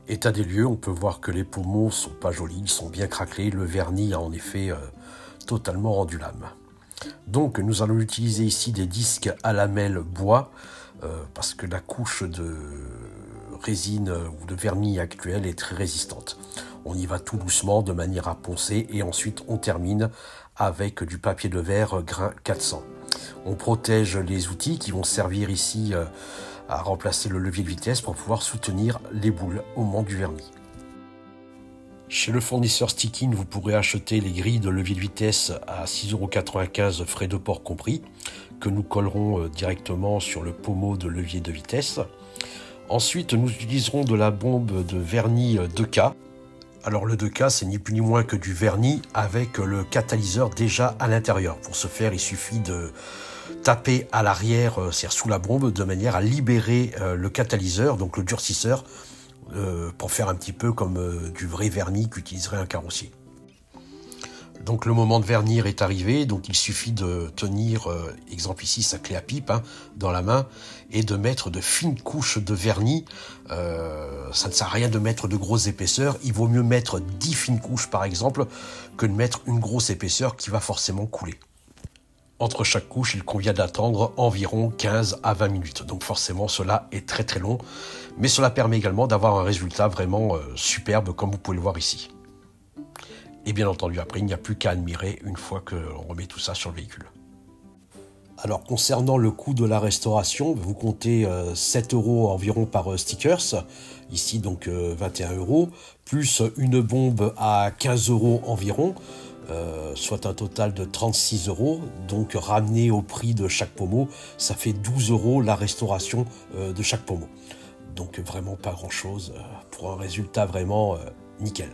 État des lieux, on peut voir que les pommeaux sont pas jolis, ils sont bien craquelés, le vernis a en effet totalement rendu l'âme. Donc nous allons utiliser ici des disques à lamelles bois, parce que la couche de résine ou de vernis actuelle est très résistante. On y va tout doucement de manière à poncer et ensuite on termine avec du papier de verre grain 400. On protège les outils qui vont servir ici à remplacer le levier de vitesse pour pouvoir soutenir les boules au moment du vernis. Chez le fournisseur Stickin, vous pourrez acheter les grilles de levier de vitesse à 6,95 € frais de port compris, que nous collerons directement sur le pommeau de levier de vitesse. Ensuite, nous utiliserons de la bombe de vernis 2K. Alors le 2K, c'est ni plus ni moins que du vernis avec le catalyseur déjà à l'intérieur. Pour ce faire, il suffit de taper à l'arrière, c'est-à-dire sous la bombe, de manière à libérer le catalyseur, donc le durcisseur, pour faire un petit peu comme du vrai vernis qu'utiliserait un carrossier. Donc le moment de vernir est arrivé, donc il suffit de tenir, exemple ici, sa clé à pipe dans la main et de mettre de fines couches de vernis. Ça ne sert à rien de mettre de grosses épaisseurs, il vaut mieux mettre 10 fines couches par exemple que de mettre une grosse épaisseur qui va forcément couler. Entre chaque couche, il convient d'attendre environ 15 à 20 minutes. Donc forcément, cela est très très long, mais cela permet également d'avoir un résultat vraiment superbe, comme vous pouvez le voir ici. Et bien entendu, après, il n'y a plus qu'à admirer une fois que l'on remet tout ça sur le véhicule. Alors, concernant le coût de la restauration, vous comptez 7 € environ par stickers, ici donc 21 €, plus une bombe à 15 € environ, soit un total de 36 €, donc ramené au prix de chaque pommeau, ça fait 12 € la restauration de chaque pommeau. Donc vraiment pas grand chose pour un résultat vraiment nickel.